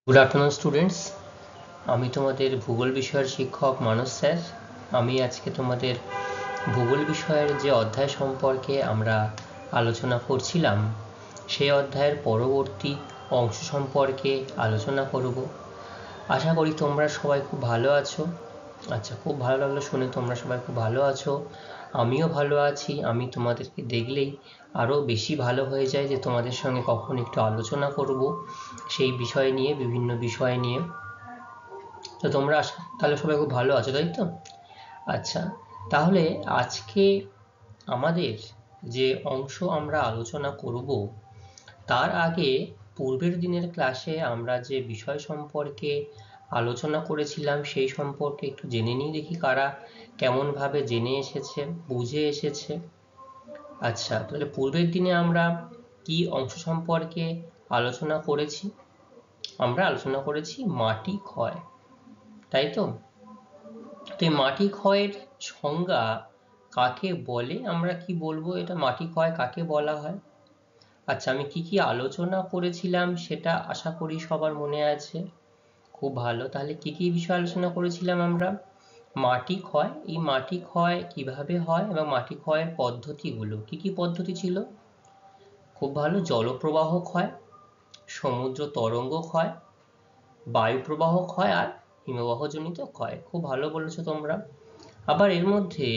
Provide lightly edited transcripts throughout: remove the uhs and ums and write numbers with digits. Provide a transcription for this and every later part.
Good afternoon students, আমি তোমাদের ভূগোল বিষয়ের শিক্ষক মানস স্যার। আমি আজকে তোমাদের ভূগোল বিষয়ের যে অধ্যায় সম্পর্কে আমরা আলোচনা করছিলাম সেই অধ্যায়ের পরবর্তী অংশ সম্পর্কে আলোচনা করব। আশা করি তোমরা সবাই খুব ভালো আছো। আচ্ছা, খুব ভালো লাগলো শুনে তোমরা সবাই খুব ভালো আছো, আমিও ভালো আছি। আমি তোমাদেরকে দেখলেই আরও বেশি ভালো হয়ে যায় যে তোমাদের সঙ্গে কখন একটু আলোচনা করব সেই বিষয় নিয়ে, বিভিন্ন বিষয় নিয়ে। তো তোমরা তাহলে সবাই খুব ভালো আছো, তাই তো? আচ্ছা, তাহলে আজকে আমাদের যে অংশ আমরা আলোচনা করব তার আগে পূর্বের দিনের ক্লাসে আমরা যে বিষয় সম্পর্কে আলোচনা করেছিলাম সেই সম্পর্কে একটু জেনে নিই, দেখি কারা কেমনভাবে জেনে এসেছে, বুঝে এসেছে। আচ্ছা, তাহলে পূর্বের দিনে আমরা কি অংশ সম্পর্কে আলোচনা করেছি? আমরা আলোচনা করেছি মাটি ক্ষয়, তাই তো? তো এই মাটি ক্ষয়ের সংজ্ঞা কাকে বলে, আমরা কি বলবো, এটা মাটি ক্ষয় কাকে বলা হয়? আচ্ছা, আমি কি কি আলোচনা করেছিলাম সেটা আশা করি সবার মনে আছে। খুব ভালো, তাহলে কি কি বিষয় আলোচনা করেছিলাম আমরা? মাটি ক্ষয়, এই মাটি ক্ষয় কিভাবে হয় এবং মাটি ক্ষয়ের পদ্ধতিগুলো কি কি পদ্ধতি ছিল? খুব ভালো, জলপ্রবাহ ক্ষয়, সমুদ্র তরঙ্গ ক্ষয়, বায়ু প্রবাহ ক্ষয় আর হিমবাহজনিত ক্ষয়। খুব ভালো বলেছো তোমরা। আবার এর মধ্যে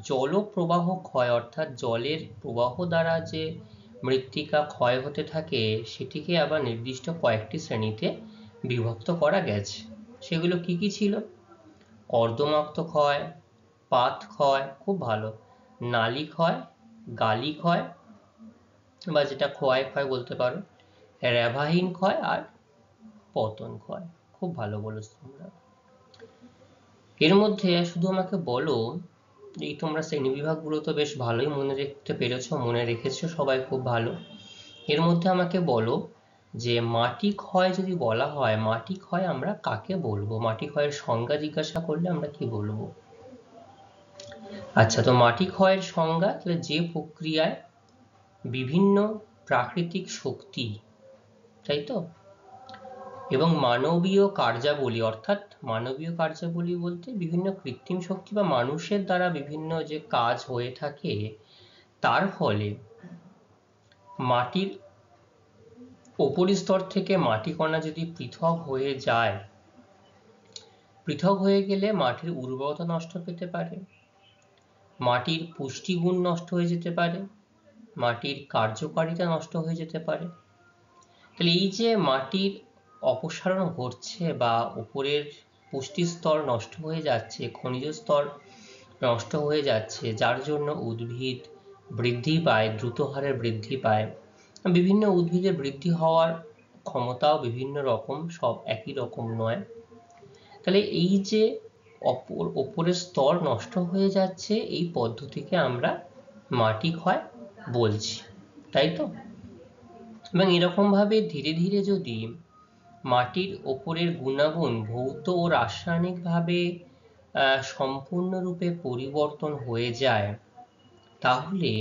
জলপ্রবাহ ক্ষয় অর্থাৎ জলের প্রবাহ দ্বারা যে মৃত্তিকা ক্ষয় হতে থাকে সেটিকে আবার নির্দিষ্ট কয়েকটি শ্রেণীতে বিভক্ত করা গেছে। সেগুলো কি কি ছিল? কর্দমাক্ত ক্ষয়, পাত ক্ষয়, খুব ভালো, নালী ক্ষয়, গালি ক্ষয় বা যেটা ক্ষয় ক্ষয় বলতে পারো, রেভাহীন ক্ষয় আর পতন ক্ষয়। খুব ভালো বলেছো তোমরা। এর মধ্যে শুধু আমাকে বলো, এই তোমরা শ্রেণীবিভাগগুলো তো বেশ ভালোই মনে রাখতে পেরেছো, মনে রেখেছো সবাই, খুব ভালো। এর মধ্যে আমাকে বলো যে মাটি ক্ষয় যদি বলা হয়, মাটি ক্ষয় আমরা কাকে বলবো? মাটি ক্ষয়ের সংজ্ঞা জিজ্ঞাসা করলে আমরা কি বলবো? আচ্ছা, তো মাটি ক্ষয়ের সংজ্ঞা, তাহলে যে প্রক্রিয়ায় বিভিন্ন প্রাকৃতিক শক্তি, তাই তো, এবং মানবীয় কার্যাবলী, অর্থাৎ মানবীয় কার্যাবলী বলতে বিভিন্ন কৃত্রিম শক্তি বা মানুষের দ্বারা বিভিন্ন যে কাজ হয়ে থাকে তার ফলে মাটির উপরিস্তর থেকে মাটি কণা যদি পৃথক হয়ে যায়, পৃথক হয়ে গেলে মাটির উর্বরতা নষ্ট পেতে পারে, মাটির পুষ্টিগুণ নষ্ট হয়ে যেতে পারে, মাটির কার্যকারিতা নষ্ট হয়ে যেতে পারে। তাহলে এই যে মাটির অপসারণ ঘটছে বা উপরের পুষ্টি স্তর নষ্ট হয়ে যাচ্ছে, খনিজ স্তর নষ্ট হয়ে যাচ্ছে, যার জন্য উদ্ভিদ বৃদ্ধি পায়, দ্রুত হারে বৃদ্ধি পায়, বিভিন্ন উদ্ভিদের বৃদ্ধি হওয়ার ক্ষমতাও বিভিন্ন রকম, সব একই রকম নয়। তাহলে এই যে ওপরের স্তর নষ্ট হয়ে যাচ্ছে, এই পদ্ধতিকে আমরা মাটি ক্ষয় বলছি, তাই তো? এবং এরকম ভাবে ধীরে ধীরে যদি মাটির ওপরের গুণাগুণ ভৌত ও রাসায়নিকভাবে সম্পূর্ণরূপে পরিবর্তন হয়ে যায়, তাহলে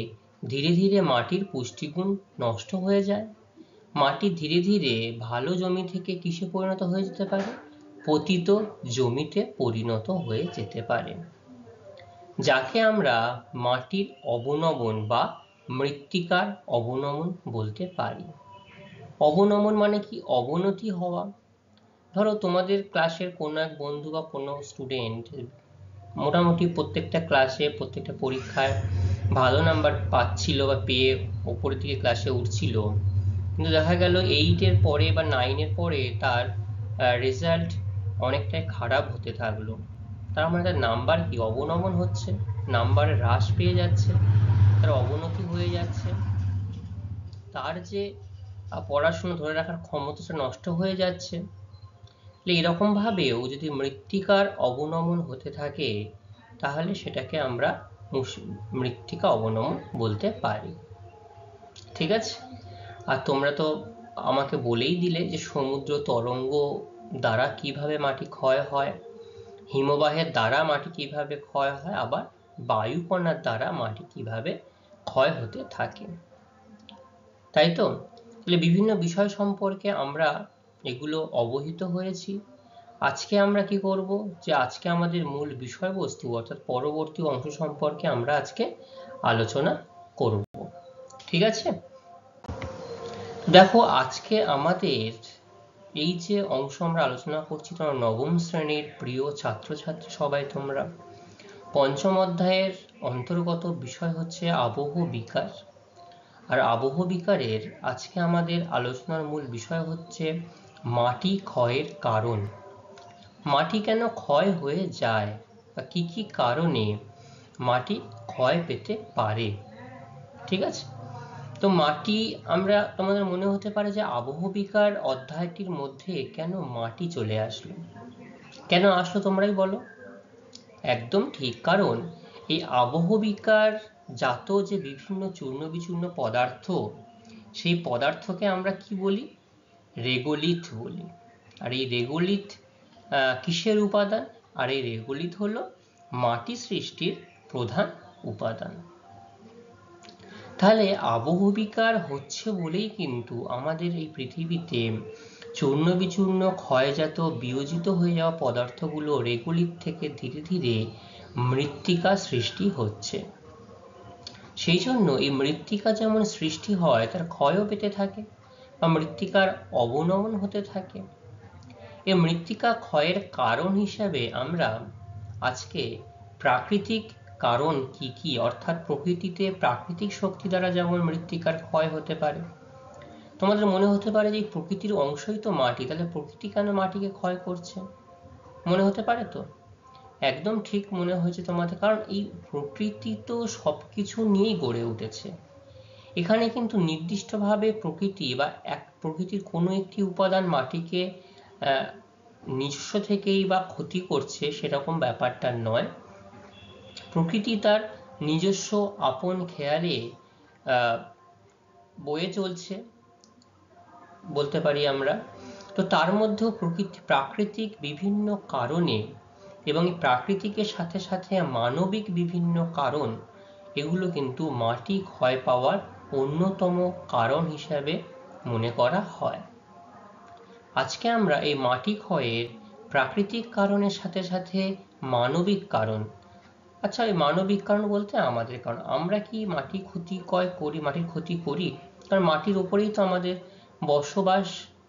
ধীরে ধীরে মাটির পুষ্টিগুণ নষ্ট হয়ে যায়। মাটি ধীরে ধীরে ভালো জমি থেকে কিসে পরিণত হয়ে যেতে পারে? পতিত জমিতে পরিণত হয়ে যেতে পারে, যাকে আমরা মাটির অবনমন বা মৃত্তিকার অবনমন বলতে পারি। অবনমন মানে কি? অবনতি হওয়া। ধরো তোমাদের ক্লাসের কোনো এক বন্ধু বা কোনো স্টুডেন্ট মোটামুটি প্রত্যেকটা ক্লাসে, প্রত্যেকটা পরীক্ষায় ভালো নাম্বার পাচ্ছিল বা পেয়ে ওপরের দিকে ক্লাসে উঠছিল, কিন্তু দেখা গেল 8-এর পরে বা 9-এর পরে তার রেজাল্ট অনেকটাই খারাপ হতে থাকলো। তার মানে তার নাম্বার কি? অবনমন হচ্ছে, নাম্বারে হ্রাস পেয়ে যাচ্ছে, তার অবনতি হয়ে যাচ্ছে, তার যে পড়াশোনা ধরে রাখার ক্ষমতাটা নষ্ট হয়ে যাচ্ছে। এরকম ভাবেও যদি মৃত্তিকার অবনমন হতে থাকে তাহলে সেটাকে আমরা মৃত্তিকা অবনমন বলতে পারি, ঠিক আছে? আর তোমরা তো আমাকে বলেই দিলে যে সমুদ্র তরঙ্গ দ্বারা কিভাবে মাটি ক্ষয় হয়, হিমবাহের দ্বারা মাটি কিভাবে ক্ষয় হয়, আবার বায়ুকণার দ্বারা মাটি কিভাবে ক্ষয় হতে থাকে, তাই তো? তাহলে বিভিন্ন বিষয় সম্পর্কে আমরা এগুলো অবহিত হয়েছি। আজকে আমরা কি করব, যে আজকে আমাদের মূল বিষয়বস্তু অর্থাৎ পরবর্তী অংশ সম্পর্কে আমরা আজকে আলোচনা করব। ঠিক আছে? দেখো, আজকে আমাদের এই যে অংশ আমরা আলোচনা করছি, তোমরা নবম শ্রেণীর প্রিয় ছাত্রছাত্রী সবাই তোমরা, পঞ্চম অধ্যায়ের অন্তর্গত বিষয় হচ্ছে আবহ বিকার। আর আবহ বিকারের আজকে আমাদের আলোচনার মূল বিষয় হচ্ছে মাটি ক্ষয়ের কারণ। মাটি কেন ক্ষয় হয়ে যায় বা কি কি কারণে মাটি ক্ষয় পেতে পারে। ঠিক আছে? তো মাটি, আমরা, তোমাদের মনে হতে পারে যে আবহ বিকার অধ্যায়টির মধ্যে কেন মাটি চলে আসলো, কেন আসলো তোমরাই বলো। একদম ঠিক, কারণ এই আবহ বিকার জাত যে বিভিন্ন চূর্ণ বিচূর্ণ পদার্থ, সেই পদার্থকে আমরা কি বলি, রেগোলিথ বলি। আর এই রেগোলিথ কিসের উপাদান? আর এই রেগোলিথ হলো মাটি সৃষ্টির প্রধান উপাদান। তাহলে আবহ বিকার হচ্ছে বলেই কিন্তু আমাদের এই পৃথিবীতে চূর্ণ বিচূর্ণ ক্ষয়জাত বিয়োজিত হয়ে যাওয়া পদার্থগুলো রেগোলিথ থেকে ধীরে ধীরে মৃত্তিকা সৃষ্টি হচ্ছে। সেই জন্য এই মৃত্তিকা যেমন সৃষ্টি হয়, তার ক্ষয়ও পেতে থাকে বা মৃত্তিকার অবনমন হতে থাকে। এই মৃত্তিকা ক্ষয়ের কারণ হিসাবে আমরা আজকে প্রাকৃতিক কারণ কি কি, অর্থাৎ প্রকৃতিতে প্রাকৃতিক শক্তি দ্বারা যেমন মৃত্তিকার ক্ষয় হতে পারে। তোমাদের মনে হতে পারে যে এই প্রকৃতির অংশই তো মাটি, তাহলে প্রকৃতি কেন মাটিকে ক্ষয় করছে, মনে হতে পারে তো। একদম ঠিক মনে হয়েছে তোমাদের, কারণ এই প্রকৃতি তো সবকিছু নিয়েই গড়ে উঠেছে। এখানে কিন্তু নির্দিষ্টভাবে প্রকৃতি বা প্রকৃতির কোনো একটি উপাদান মাটিকে নিজস্ব থেকেই বা ক্ষতি করছে, সেরকম ব্যাপারটা নয়। প্রকৃতি তার নিজস্ব আপন খেয়ালে বয়ে চলছে বলতে পারি আমরা। তো তার মধ্যেও প্রাকৃতিক বিভিন্ন কারণে এবং এই প্রাকৃতিকের সাথে সাথে মানবিক বিভিন্ন কারণ, এগুলো কিন্তু মাটি ক্ষয় পাওয়ার অন্যতম কারণ হিসাবে মনে করা হয়। আজকে আমরা এই মাটি ক্ষয়ের প্রাকৃতিক কারণের সাথে সাথে মানবিক কারণ, আচ্ছা এই মানবিক কারণ বলতে আমাদের কারণ, আমরা কি মাটির ক্ষতি করি? কারণ মাটির ওপরেই তো আমাদের বসবাস,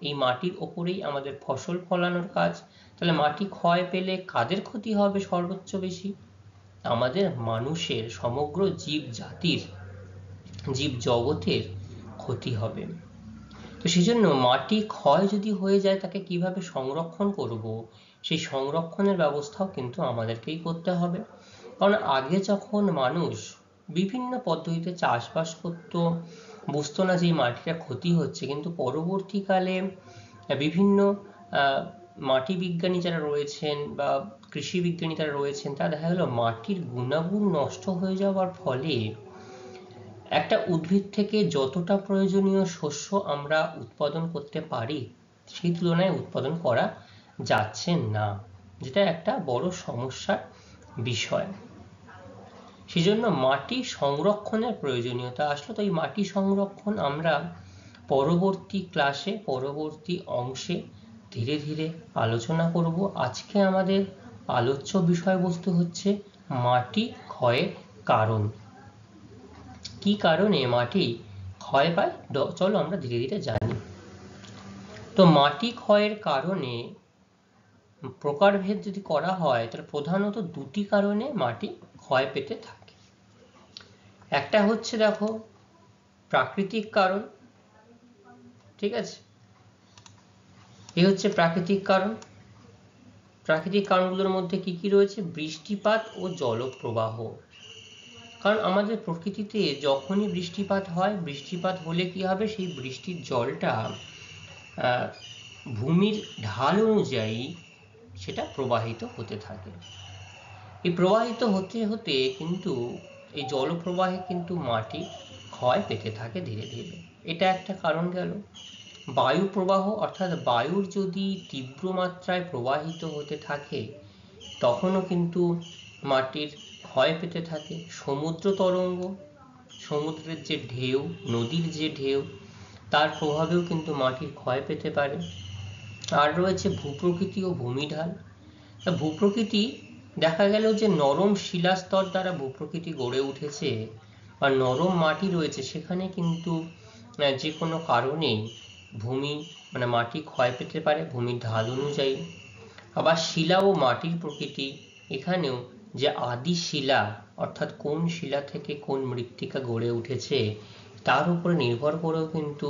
এই মাটির ওপরেই আমাদের ফসল ফলানোর কাজ। তাহলে মাটি ক্ষয় পেলে কাদের ক্ষতি হবে সর্বোচ্চ বেশি? আমাদের মানুষের, সমগ্র জীব জাতির, জীব জগতের ক্ষতি হবে। তো সেই জন্য মাটি ক্ষয় যদি হয়ে যায়, তাকে কিভাবে সংরক্ষণ করব, সেই সংরক্ষণের ব্যবস্থাও কিন্তু আমাদেরকেই করতে হবে। কারণ আগে যখন মানুষ বিভিন্ন পদ্ধতিতে চাষবাস করতো, বুঝতো না যে এই মাটিটা ক্ষতি হচ্ছে, কিন্তু পরবর্তীকালে বিভিন্ন মাটি বিজ্ঞানী যারা রয়েছেন বা কৃষি বিজ্ঞানী যারা রয়েছেন, তারা দেখা গেল মাটির গুণাগুণ নষ্ট হয়ে যাওয়ার ফলে একটা উদ্ভিদ থেকে যতটা প্রয়োজনীয় শস্য আমরা উৎপাদন করতে পারি, সেই তুলনায় উৎপাদন করা যাচ্ছে না, যেটা একটা বড় সমস্যার বিষয়। সেজন্য মাটি সংরক্ষণের প্রয়োজনীয়তা আসলো। তো এই মাটি সংরক্ষণ আমরা পরবর্তী ক্লাসে, পরবর্তী অংশে ধীরে ধীরে আলোচনা করব। আজকে আমাদের আলোচ্য বিষয়বস্তু হচ্ছে মাটি ক্ষয়ের কারণ। কি কারণে মাটি ক্ষয় পায়, চলো আমরা ধীরে ধীরে জানি। তো মাটি ক্ষয়ের কারণে প্রকারভেদ যদি করা হয়, তাহলে প্রধানত দুটি কারণে মাটি ক্ষয় পেতে থাকে। একটা হচ্ছে দেখো প্রাকৃতিক কারণ, ঠিক আছে, এ হচ্ছে প্রাকৃতিক কারণ। প্রাকৃতিক কারণগুলোর মধ্যে কি কি রয়েছে? বৃষ্টিপাত ও জলপ্রবাহ। কারণ আমাদের প্রকৃতিতে যখনই বৃষ্টিপাত হয়, বৃষ্টিপাত হলে কি হবে, সেই বৃষ্টির জলটা ভূমির ঢাল অনুযায়ী সেটা প্রবাহিত হতে থাকে। এই প্রবাহিত হতে হতে কিন্তু এই জলপ্রবাহে কিন্তু মাটি ক্ষয় পেতে থাকে ধীরে ধীরে। এটা একটা কারণ গেল। বায়ু প্রবাহ, অর্থাৎ বায়ুর যদি তীব্র মাত্রায় প্রবাহিত হতে থাকে, তখনও কিন্তু মাটির ক্ষয় পেতে থাকে। সমুদ্র তরঙ্গ, সমুদ্রের যে ঢেউ, নদীর যে ঢেউ, তার প্রভাবেও কিন্তু মাটির ক্ষয় পেতে পারে। আর রয়েছে ভূপ্রকৃতি ও ভূমিঢাল। ভূপ্রকৃতি দেখা গেল যে নরম শিলাস্তর দ্বারা ভূপ্রকৃতি গড়ে উঠেছে বা নরম মাটি রয়েছে, সেখানে কিন্তু যে কোনো কারণেই ভূমি মানে মাটি ক্ষয় পেতে পারে ভূমির ঢাল অনুযায়ী। আবার শিলা ও মাটির প্রকৃতি, এখানেও যে আদি শিলা অর্থাৎ কোন শিলা থেকে কোন মৃত্তিকা গড়ে উঠেছে তার উপরে নির্ভর করেও কিন্তু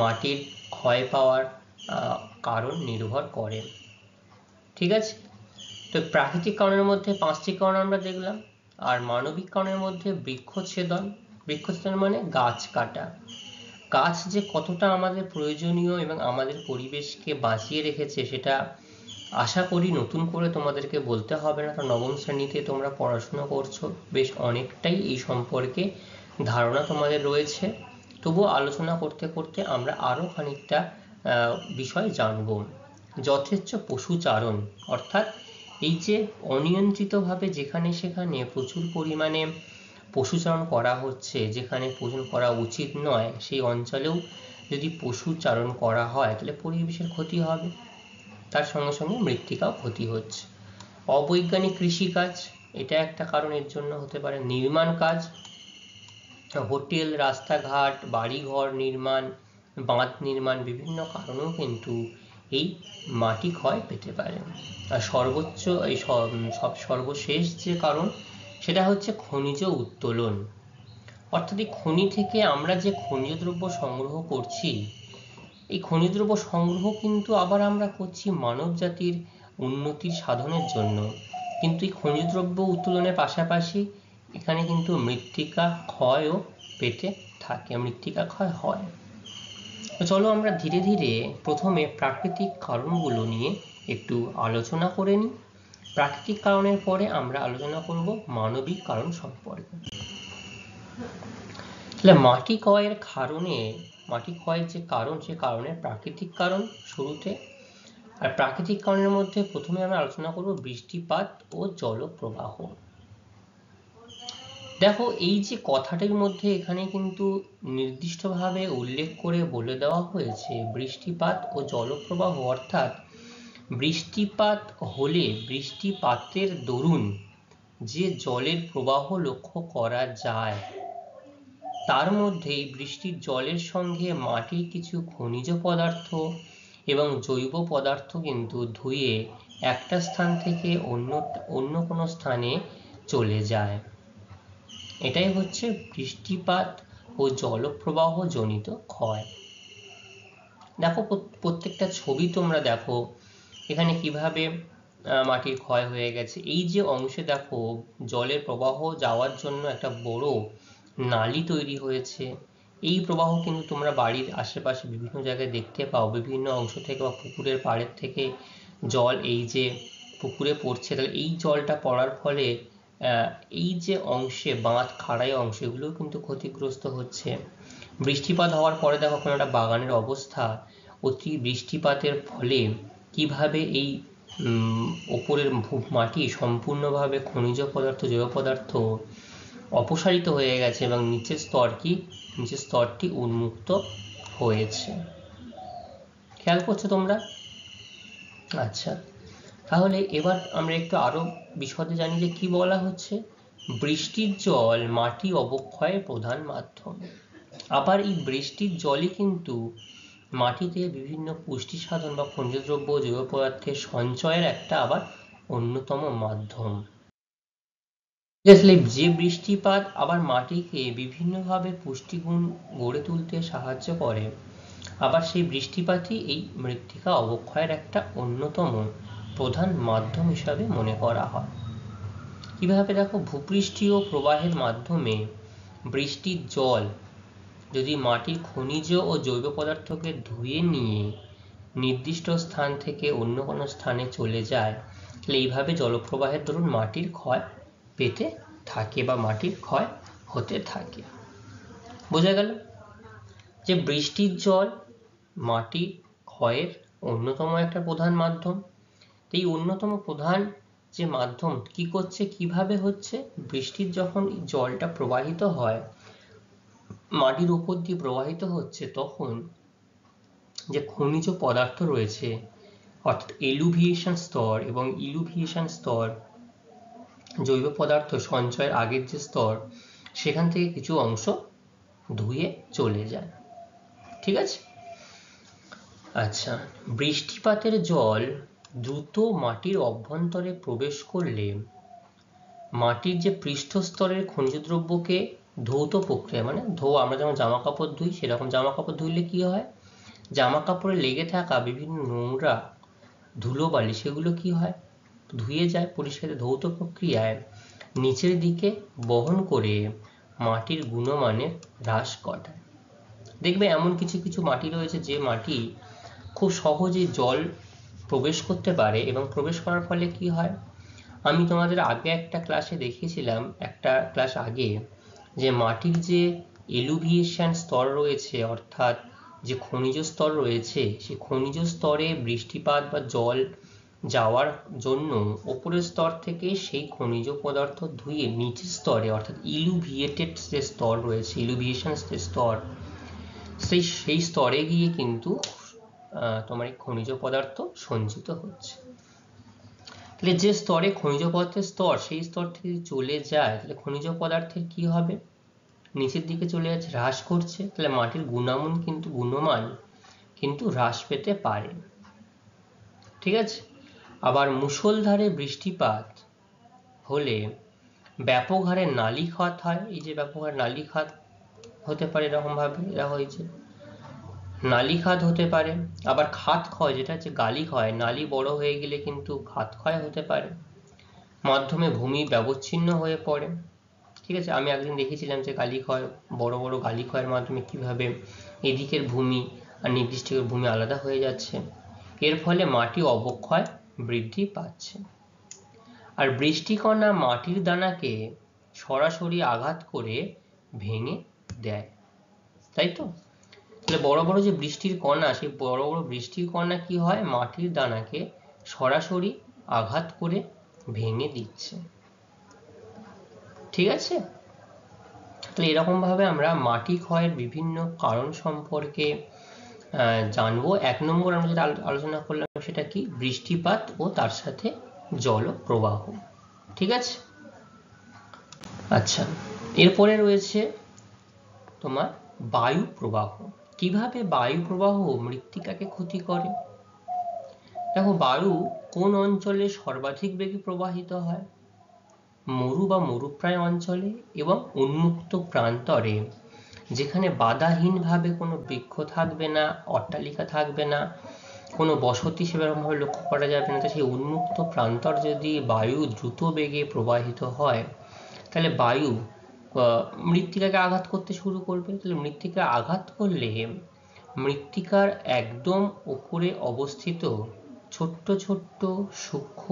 মাটির ক্ষয় পাওয়ার কারণ নির্ভর করে। ঠিক আছে, তো প্রাকৃতিক কারণের মধ্যে 5টি কারণ আমরা দেখলাম। আর মানবিক কারণের মধ্যে বৃক্ষচ্ছেদন। বৃক্ষচ্ছেদন মানে গাছ কাটা। গাছ যে কতটা আমাদের প্রয়োজনীয় এবং আমাদের পরিবেশকে বাঁচিয়ে রেখেছে সেটা আশা করি নতুন করে তোমাদেরকে বলতে হবে না, কারণ নবম শ্রেণীতে তোমরা পড়াশোনা করছো, বেশ অনেকটাই এই সম্পর্কে ধারণা তোমাদের রয়েছে। তবুও আলোচনা করতে করতে আমরা আরো খানিকটা বিষয় জানবো। যথেচ্ছ পশুচারণ, অর্থাৎ এই যে অনিয়ন্ত্রিতভাবে যেখানে সেখানে প্রচুর পরিমাণে পশুচারণ করা হচ্ছে, যেখানে পশু করা উচিত নয় সেই অঞ্চলেও যদি পশুচারণ করা হয় তাহলে পরিবেশের ক্ষতি হবে, তার সঙ্গে সঙ্গে মৃত্তিকাও ক্ষতি হচ্ছে। অবৈজ্ঞানিক কৃষিকাজ, এটা একটা কারণের জন্য হতে পারে। নির্মাণ কাজ, হোটেল, রাস্তাঘাট, বাড়িঘর নির্মাণ, বাঁধ নির্মাণ, বিভিন্ন কারণেও কিন্তু এই মাটি ক্ষয় পেতে পারে। আর সর্বশেষ যে কারণ সেটা হচ্ছে খনিজ উত্তোলন। অর্থাৎ এই খনি থেকে আমরা যে খনিজ দ্রব্য সংগ্রহ করছি, এই খনিজ দ্রব্য সংগ্রহ কিন্তু আবার আমরা করছি মানব জাতির উন্নতির সাধনের জন্য, কিন্তু এই খনিজ দ্রব্য উত্তোলনের পাশাপাশি এখানে কিন্তু মৃত্তিকা ক্ষয়ও পেতে থাকে, মৃত্তিকা ক্ষয় হয়। তো চলো আমরা ধীরে ধীরে প্রথমে প্রাকৃতিক কারণগুলো নিয়ে একটু আলোচনা করে নিই। প্রাকৃতিক কারণের পরে আমরা আলোচনা করব মানবিক কারণ সম্পর্কে। তাহলে মাটি ক্ষয়ের যে কারণ, সে কারণের প্রাকৃতিক কারণ শুরুতে। আর প্রাকৃতিক কারণের মধ্যে প্রথমে আমরা আলোচনা করব বৃষ্টিপাত ও জলপ্রবাহ। দেখো এই যে কথাটির মধ্যে এখানে কিন্তু নির্দিষ্টভাবে উল্লেখ করে বলে দেওয়া হয়েছে বৃষ্টিপাত ও জলপ্রবাহ, অর্থাৎ বৃষ্টিপাত হলে বৃষ্টিপাতের দরুন যে জলের প্রবাহ লক্ষ্য করা যায়, তার মধ্যে বৃষ্টির জলের সঙ্গে মাটির কিছু খনিজ পদার্থ এবং জৈব পদার্থ কিন্তু ধুয়ে একটা স্থান থেকে অন্য কোনো স্থানে চলে যায়। এটাই হচ্ছে বৃষ্টিপাত ও জলপ্রবাহ জনিত ক্ষয়। দেখো প্রত্যেকটা ছবি তোমরা দেখো এখানে কিভাবে মাটির ক্ষয় হয়ে গেছে। এই যে অংশে দেখো জলের প্রবাহ যাওয়ার জন্য একটা বড় নালী তৈরি হয়েছে। এই প্রবাহ কিন্তু তোমরা বাড়ির আশেপাশে বিভিন্ন জায়গায় দেখতে পাও, বিভিন্ন অংশ থেকে বা পুকুরের পাড়ের থেকে জল এই যে পুকুরে পড়ছে, তাহলে এই জলটা পড়ার ফলে এই যে অংশে বাঁধ খাড়াই অংশ এগুলো কিন্তু ক্ষতিগ্রস্ত হচ্ছে। বৃষ্টিপাত হওয়ার পরে দেখো কোনো একটা বাগানের অবস্থা, অতি বৃষ্টিপাতের ফলে কিভাবে এই ওপরের মাটি সম্পূর্ণভাবে খনিজ পদার্থ জৈব পদার্থ অপসারিত হয়ে গেছে এবং নিচের স্তরটি উন্মুক্ত হয়েছে। খেয়াল করছো তোমরা? আচ্ছা, তাহলে এবার আমরা একটু আরো বিশদে জানি যে কি বলা হচ্ছে। বৃষ্টির জল মাটি অবক্ষয়ের প্রধান মাধ্যম। আবার এই বৃষ্টির জলই কিন্তু মাটিতে বিভিন্ন পুষ্টি সাধন বা খনিজ দ্রব্য জৈব পদার্থের সঞ্চয়ের একটা আবার অন্যতম মাধ্যম। যে বৃষ্টিপাত আবার মাটিকে বিভিন্নভাবে পুষ্টিগুণ গড়ে তুলতে সাহায্য করে, আবার সেই বৃষ্টিপাতই এই মৃত্তিকা অবক্ষয়ের একটা অন্যতম প্রধান মাধ্যম হিসাবে মনে করা হয়। কিভাবে দেখো, ভূপৃষ্ঠীয় প্রবাহের মাধ্যমে বৃষ্টির জল যদি মাটির খনিজ ও জৈব পদার্থকে ধুয়ে নিয়ে নির্দিষ্ট স্থান থেকে অন্য কোনো স্থানে চলে যায়, তাহলে এইভাবে জলপ্রবাহের দরুন মাটির ক্ষয় পেতে থাকে বা মাটির ক্ষয় হতে থাকে। বোঝা গেল যে বৃষ্টির জল মাটি ক্ষয়ের অন্যতম একটা প্রধান মাধ্যম। এই অন্যতম প্রধান যে মাধ্যম কি করছে, কিভাবে হচ্ছে, বৃষ্টির যখন জলটা প্রবাহিত হয় মাটির উপর দিয়ে প্রবাহিত হচ্ছে, তখন যে খনিজ পদার্থ রয়েছে অর্থাৎ এলুভিয়েশন স্তর এবং ইলুভিয়েশন স্তর, জৈব পদার্থ সঞ্চয়ের আগের যে স্তর, সেখান থেকে কিছু অংশ ধুয়ে চলে যায়। ঠিক আছে। আচ্ছা, বৃষ্টিপাতের জল দ্রুত মাটির অভ্যন্তরে প্রবেশ করলে মাটির যে পৃষ্ঠস্তরের খনিজ দ্রব্যকে ধৌত প্রক্রিয়া, মানে আমরা যেমন জামা কাপড় ধুই, সেরকম জামা কাপড় ধুইলে কি হয়, জামা কাপড়ে লেগে থাকা বিভিন্ন নোংরা ধুলোবালি সেগুলো কি হয়, ধুয়ে যায় পরিষ্কার ধৌত প্রক্রিয়ায় নিচের দিকে বহন করে মাটির গুণমানের হ্রাস ঘটায়। দেখবে এমন কিছু কিছু মাটি রয়েছে যে মাটি খুব সহজে জল প্রবেশ করতে পারে, এবং প্রবেশ করার ফলে কি হয়, আমি তোমাদের আগে একটা ক্লাসে দেখিয়েছিলাম, একটা ক্লাস আগে, যে মাটির যে এলুভিয়েশন স্তর রয়েছে, অর্থাৎ যে খনিজ স্তর রয়েছে, সেই খনিজ স্তরে বৃষ্টিপাত বা জল যাওয়ার জন্য উপরের স্তর থেকে সেই খনিজ পদার্থ ধুয়ে নিচের স্তরে, অর্থাৎ ইলুভিয়েটেড যে স্তর রয়েছে, ইলুভিয়েশন যে স্তর, সেই স্তরে গিয়ে কিন্তু তোমার এই খনিজ পদার্থ সঞ্চিত হচ্ছে। তাহলে যে স্তরে খনিজ পদার্থের স্তর, সেই স্তর থেকে চলে যায়, তাহলে খনিজ পদার্থের কি হবে, নিচের দিকে চলে যাচ্ছে, হ্রাস করছে। তাহলে মাটির গুণমান কিন্তু হ্রাস পেতে পারে। ঠিক আছে। আবার মুষলধারে বৃষ্টিপাত হলে ব্যাপক হারে নালী খাত হয়। এই যে ব্যাপক হারে নালী খাত হতে পারে, এরকম ভাবে এরা হয়েছে, নালী খাত হতে পারে। আবার খাত ক্ষয়, যেটা হচ্ছে গালি ক্ষয়, নালী বড় হয়ে গেলে কিন্তু খাত ক্ষয় হতে পারে, মাধ্যমে ভূমি ব্যবচ্ছিন্ন হয়ে পড়ে। ঠিক আছে। আমি একদিন দেখেছিলাম যে গালি ক্ষয়, বড় বড় গালি ক্ষয়ের মাধ্যমে কিভাবে এদিকের ভূমি আর নির্দিষ্ট ভূমি আলাদা হয়ে যাচ্ছে, এর ফলে মাটি অবক্ষয় বৃদ্ধি পাচ্ছে। আর বৃষ্টিকণা মাটির দানাকে সরাসরি আঘাত করে ভেঙে দেয়, তাই তো। তাহলে বড় বড় যে বৃষ্টির কণা, সেই বড় বড় বৃষ্টির কণা কি হয়, মাটির দানাকে সরাসরি আঘাত করে ভেঙে দিচ্ছে। ঠিক আছে। তাহলে এরকম ভাবে আমরা মাটি ক্ষয়ের বিভিন্ন কারণ সম্পর্কে জানবো। 1 নম্বর আমরা যেটা আলোচনা করলাম সেটা কি, বৃষ্টিপাত ও তার সাথে জলপ্রবাহ। ঠিক আছে। আচ্ছা, এরপরে রয়েছে তোমার বায়ু প্রবাহ। কিভাবে বায়ু প্রবাহ মৃত্তিকাকে ক্ষতি করে? দেখো, বায়ু কোন অঞ্চলে সর্বাধিক বেগে প্রবাহিত হয়? মরু বা মরুপ্রায় অঞ্চলে এবং উন্মুক্ত প্রান্তরে, যেখানে বাধাহীনভাবে কোনো বৃক্ষ থাকবে না, অট্টালিকা থাকবে না, কোনো বসতি সেরকমভাবে লক্ষ্য করা যাবে না। সেই উন্মুক্ত প্রান্তর যদি বায়ু দ্রুত বেগে প্রবাহিত হয়, তাহলে বায়ু মৃত্তিকাকে আঘাত করতে শুরু করবে। তাহলে মৃত্তিকা আঘাত করলে মৃত্তিকার একদম উপরে অবস্থিত ছোট্ট ছোট্ট সূক্ষ্ম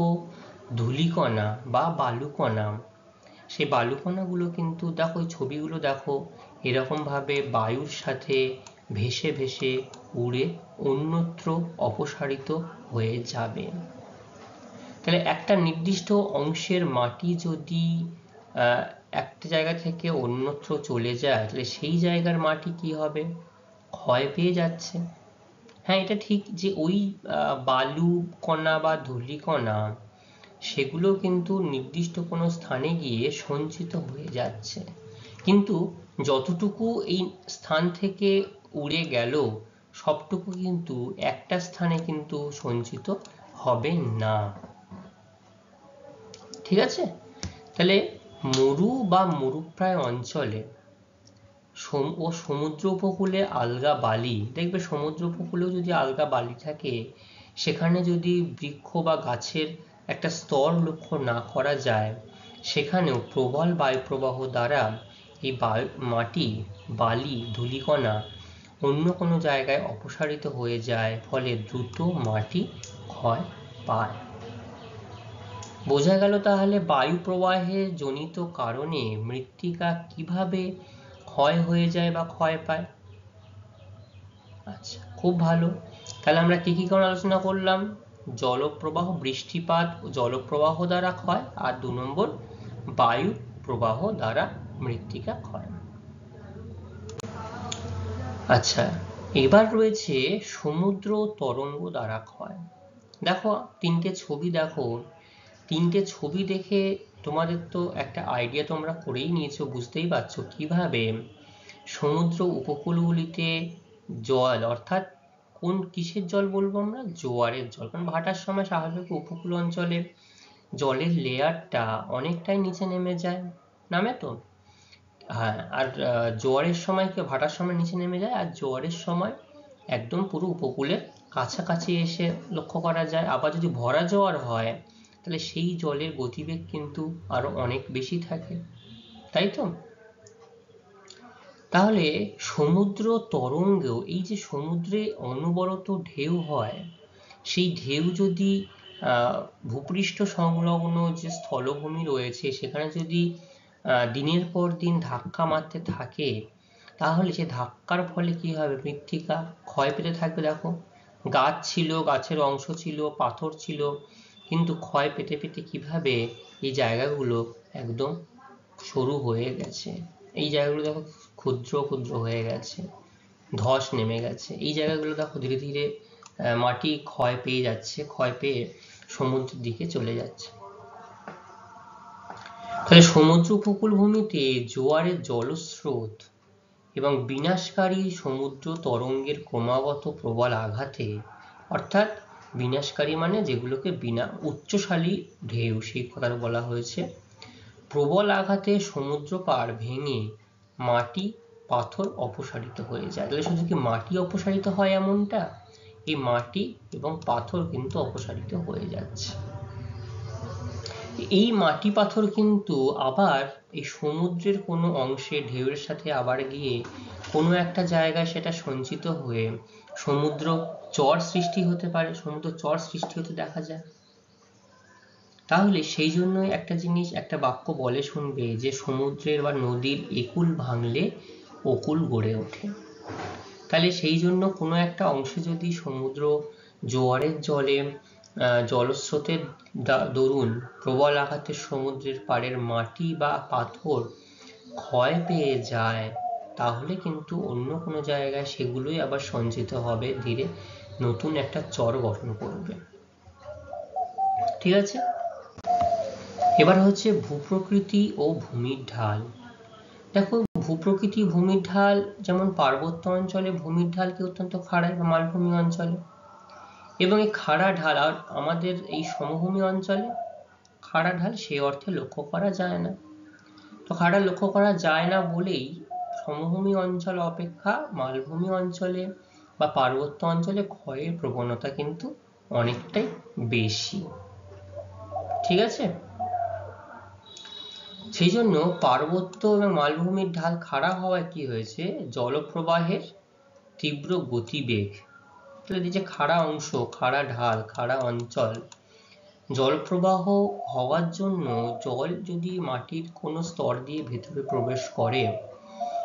ধূলিকণা বা বালুকণা, সেই বালুকণাগুলো কিন্তু দেখো, এই ছবিগুলো দেখো, এরকমভাবে বায়ুর সাথে ভেসে ভেসে উড়ে অন্যত্র অপসারিত হয়ে যাবে। তাহলে একটা নির্দিষ্ট অংশের মাটি যদি একটা জায়গা থেকে অন্যত্র চলে যায়, তাহলে সেই জায়গার মাটি কি হবে, ক্ষয় পেয়ে যাচ্ছে। হ্যাঁ, এটা ঠিক যে ওই বালু কণা বা ধূলিকণা সেগুলো কিন্তু নির্দিষ্ট কোনো স্থানে গিয়ে সঞ্চিত হয়ে যাচ্ছে, কিন্তু যতটুকু এই স্থান থেকে উড়ে গেল সবটুকু কিন্তু একটা স্থানে কিন্তু সঞ্চিত হবে না। ঠিক আছে। তাহলে মরু বা মরুপ্রায় অঞ্চলে ও সমুদ্র উপকূলে আলগা বালি, দেখবে সমুদ্র উপকূলেও যদি আলগা বালি থাকে, সেখানে যদি বৃক্ষ বা গাছের একটা স্তর লক্ষ্য না করা যায়, সেখানেও প্রবল বায়ুপ্রবাহ দ্বারা এই মাটি, বালি, ধূলিকণা অন্য কোনো জায়গায় অপসারিত হয়ে যায়, ফলে দ্রুত মাটি ক্ষয় পায়। বোঝা গেল তাহলে বায়ু প্রবাহে জনিত কারণে মৃত্তিকা কিভাবে ক্ষয় হয়ে যায় বা ক্ষয় পায়। আচ্ছা, খুব ভালো। তাহলে আমরা কি কি কারণ আলোচনা করলাম? জলপ্রবাহ, বৃষ্টিপাত ও জলপ্রবাহ দ্বারা ক্ষয়, আর 2 নম্বর বায়ু প্রবাহ দ্বারা মৃত্তিকা ক্ষয়। আচ্ছা, এবার রয়েছে সমুদ্র তরঙ্গ দ্বারা ক্ষয়। দেখো তিনটে ছবি দেখো, তিনটে ছবি দেখে তোমাদের তো একটা আইডিয়া তোমরা করেই নিয়েছো, বুঝতেই পারছো কিভাবে সমুদ্র উপকূলগুলিতে জল, অর্থাৎ কোন কিসের জল বলবো আমরা, জোয়ারের জল। কারণ ভাটার সময় স্বাভাবিক উপকূল অঞ্চলে জলের লেয়ারটা অনেকটাই নিচে নেমে যায়, নামে তো। হ্যাঁ, আর জোয়ারের সময় কি, ভাটার সময় নিচে নেমে যায়, আর জোয়ারের সময় একদম পুরো উপকূলের কাছাকাছি এসে লক্ষ্য করা যায়। আবার যদি ভরা জোয়ার হয় তাহলে সেই জলের গতিবেগ কিন্তু আরো অনেক বেশি থাকে, তাই তো। তাহলে সমুদ্র তরঙ্গেও এই যে সমুদ্রে অনবরত ঢেউ হয়, সেই ঢেউ যদি ভূপৃষ্ঠ সংলগ্ন যে স্থলভূমি রয়েছে সেখানে যদি দিনের পর দিন ধাক্কা মারতে থাকে, তাহলে সে ধাক্কার ফলে কি হবে, মৃত্তিকা ক্ষয় পেতে থাকবে। দেখো গাছ ছিল, গাছের অংশ ছিল, পাথর ছিল, কিন্তু ক্ষয় পেতে পেতে কিভাবে এই জায়গাগুলো একদম সরু হয়ে গেছে, এই জায়গাগুলো দেখো ক্ষুদ্র ক্ষুদ্র হয়ে গেছে, ধস নেমে গেছে। এই জায়গাগুলো দেখো ধীরে ধীরে মাটি ক্ষয় পেয়ে যাচ্ছে, ক্ষয় পেয়ে সমুদ্রের দিকে চলে যাচ্ছে। তাহলে সমুদ্র উপকূল ভূমিতে জোয়ারের জলস্রোত এবং বিনাশকারী সমুদ্র তরঙ্গের ক্রমাগত প্রবল আঘাতে, অর্থাৎ বিনাশকারী মানে যেগুলোকে বিনা উচ্চশালী ঢেউ, সেই কথা বলা হয়েছে, প্রবল আঘাতে সমুদ্র পাড় ভেঙে মাটি পাথর অপসারিত হয়ে যায়। তাহলে শুধু কি মাটি অপসারিত হয় এমনটা, এই মাটি এবং পাথর কিন্তু অপসারিত হয়ে যাচ্ছে। এই মাটি পাথর কিন্তু আবার এই সমুদ্রের কোনো অংশে ঢেউয়ের সাথে আবার গিয়ে কোনো একটা জায়গায় সেটা সঞ্চিত হয়ে সমুদ্র চর সৃষ্টি হতে পারে, সমুদ্র চর সৃষ্টি হতে দেখা যায়। তাহলে সেই জন্যই একটা জিনিস, একটা বাক্য বলে শুনবে যে সমুদ্রের বা নদীর একুল ভাঙলে অকুল গড়ে ওঠে। তাহলে সেই জন্য কোনো একটা অংশে যদি সমুদ্র জোয়ারের জলে জলস্রোতের দরুন প্রবল আঘাতে সমুদ্রের পাড়ের মাটি বা পাথর ক্ষয় পেয়ে যায়, তাহলে কিন্তু অন্য কোনো জায়গায় সেগুলোই আবার সঞ্চিত হবে, ধীরে নতুন একটা চর গঠন করবে। ঠিক আছে, এবার হচ্ছে ভূপ্রকৃতি ও ভূমির ঢাল। দেখো ভূপ্রকৃতি ভূমির ঢাল, যেমন পার্বত্য অঞ্চলে ভূমির ঢাল কি অত্যন্ত খাড়া বা মালভূমি অঞ্চলে, এবং এই খাড়া ঢাল আর আমাদের এই সমভূমি অঞ্চলে খাড়া ঢাল সেই অর্থে লক্ষ্য করা যায় না। তো খাড়া লক্ষ্য করা যায় না বলেই সমভূমি অঞ্চল অপেক্ষা মালভূমি অঞ্চলে বা পার্বত্য অঞ্চলে ক্ষয়ের প্রবণতা কিন্তু অনেকটাই বেশি। ঠিক আছে, সেই জন্য পার্বত্য এবং মালভূমির ঢাল খাড়া হওয়ায় কি হয়েছে, জলপ্রবাহের তীব্র গতিবেগ, তাহলে এই যে খাড়া অংশ, খাড়া ঢাল, খাড়া অঞ্চল, জলপ্রবাহ হওয়ার জন্য জল যদি মাটির কোনো স্তর দিয়ে ভেতরে প্রবেশ করে,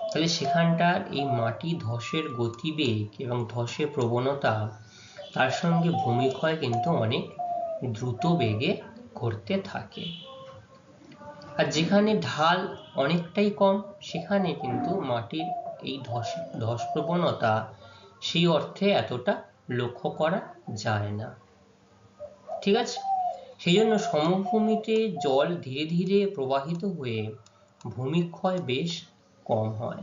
তাহলে সেখানটার এই মাটি ধসের গতিবেগ এবং ধসের প্রবণতা, তার সঙ্গে ভূমিক্ষয় কিন্তু অনেক দ্রুত বেগে ঘটতে থাকে। আর যেখানে ঢাল অনেকটাই কম, সেখানে কিন্তু মাটির এই ধস প্রবণতা সেই অর্থে এতটা লক্ষ্য করা যায় না। ঠিক আছে, সেই জন্য সমভূমিতে জল ধীরে ধীরে প্রবাহিত হয়ে ভূমিক্ষয় বেশ কম হয়।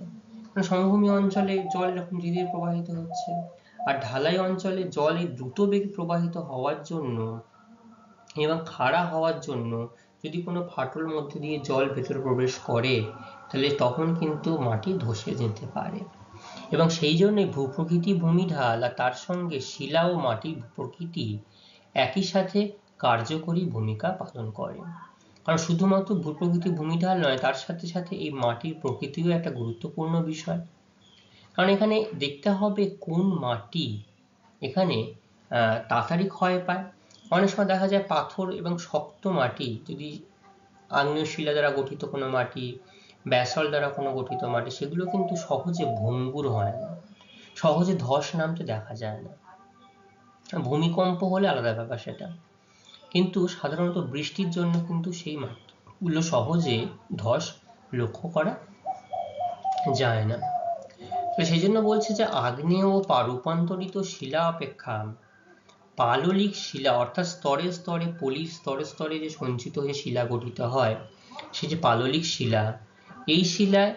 সমভূমি অঞ্চলে জল যখন ধীরে ধীরে প্রবাহিত হচ্ছে, আর ঢালাই অঞ্চলে জল এই দ্রুত বেগে প্রবাহিত হওয়ার জন্য এবং খাড়া হওয়ার জন্য যদি কোনো ফাটল মধ্যে দিয়ে জল ভেতরে প্রবেশ করে, তাহলে তখন কিন্তু মাটি ধসে যেতে পারে। এবং সেই জন্যই ভূপ্রকৃতি ভূমিঢাল আর তার সঙ্গে শিলা ও মাটির প্রকৃতি একই সাথে কার্যকরী ভূমিকা পালন করে। কারণ শুধুমাত্র ভূপ্রকৃতি ভূমিঢাল নয়, তার সাথে সাথে এই মাটির প্রকৃতিও একটা গুরুত্বপূর্ণ বিষয়। কারণ এখানে দেখতে হবে কোন মাটি এখানে তাড়াতাড়ি ক্ষয় পায়। অনেক সময় দেখা যায় পাথর এবং শক্ত মাটি, যদি আগ্নেয় শিলা দ্বারা গঠিত কোনো মাটি, ব্যাসল্ট দ্বারা কোনো গঠিত মাটি, সেগুলো কিন্তু সহজে ভঙ্গুর হয় না, সহজে ধস নামতে দেখা যায় না। ভূমিকম্প হলে আলাদা ব্যাপার সেটা, কিন্তু সাধারণত বৃষ্টির জন্য কিন্তু সেই মাটিগুলো সহজে ধস লক্ষ্য করা যায় না। তো সেই জন্য বলছে যে আগ্নেয় ও রূপান্তরিত শিলা অপেক্ষা পাললিক শিলা অর্থাৎ স্তরে স্তরে পলির স্তরে স্তরে যে সঞ্চিত হয়ে শিলা গঠিত হয়, সে যে পাললিক শিলা, এই শিলায়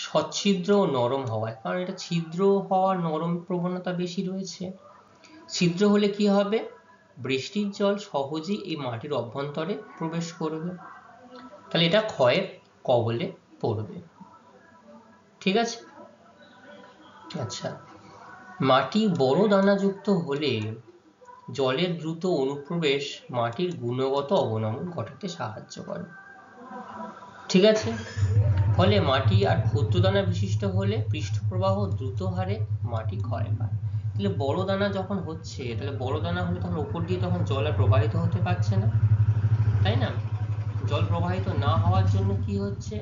সচ্ছিদ্র ও নরম হওয়ায়, কারণ এটা ছিদ্র হওয়ার নরম প্রবণতা বেশি রয়েছে। ছিদ্র হলে কি হবে, বৃষ্টির জল সহজেই এই মাটির অভ্যন্তরে প্রবেশ করবে, তাহলে এটা ক্ষয়ের কবলে পড়বে। ঠিক আছে। আচ্ছা, মাটি বড় দানাযুক্ত হলে জলের দ্রুত অনুপ্রবেশ মাটির গুণগত অবনমন ঘটাতে সাহায্য করে। ঠিক আছে। ফলে মাটি আর ক্ষুদ্র দানা বিশিষ্ট হলে পৃষ্ঠপ্রবাহ দ্রুত হারে মাটি ক্ষয় পায়। তাহলে বড় দানা যখন হচ্ছে, তাহলে বড় দানা হলে তখন উপর দিয়ে তখন জল আর প্রবাহিত হতে পারছে না, তাই না? জল প্রবাহিত না হওয়ার জন্য কি হচ্ছে,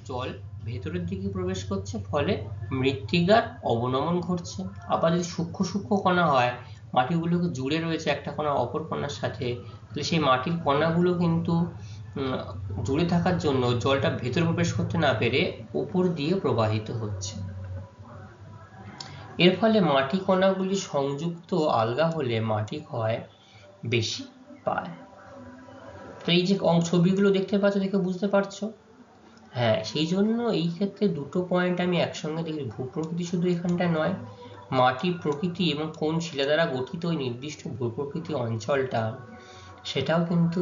জল ভেতরের দিকে প্রবেশ করছে, ফলে মৃত্তিকার অবনমন ঘটছে। আবার যদি সূক্ষ্ম সূক্ষ্ম কণা হয়, মাটিগুলোকে জুড়ে রয়েছে একটা কণা অপর কণার সাথে, তাহলে সেই মাটির কণাগুলো কিন্তু জুড়ে থাকার জন্য জলটা ভেতরে প্রবেশ করতে না পেরে উপর দিয়ে প্রবাহিত হচ্ছে। এর ফলে মাটি কণাগুলি সংযুক্ত আলগা হলে মাটি ক্ষয় বেশি পায়। তো এই যে ছবিগুলো দেখতে পাচ্ছ, দেখে বুঝতে পারছো? হ্যাঁ, সেই জন্য এই ক্ষেত্রে দুটো পয়েন্ট আমি একসঙ্গে দেখি, ভূপ্রকৃতি শুধু এখানটা নয়, মাটির প্রকৃতি এবং কোন শিলা দ্বারা গঠিত ওই নির্দিষ্ট ভূপ্রকৃতি অঞ্চলটা, সেটাও কিন্তু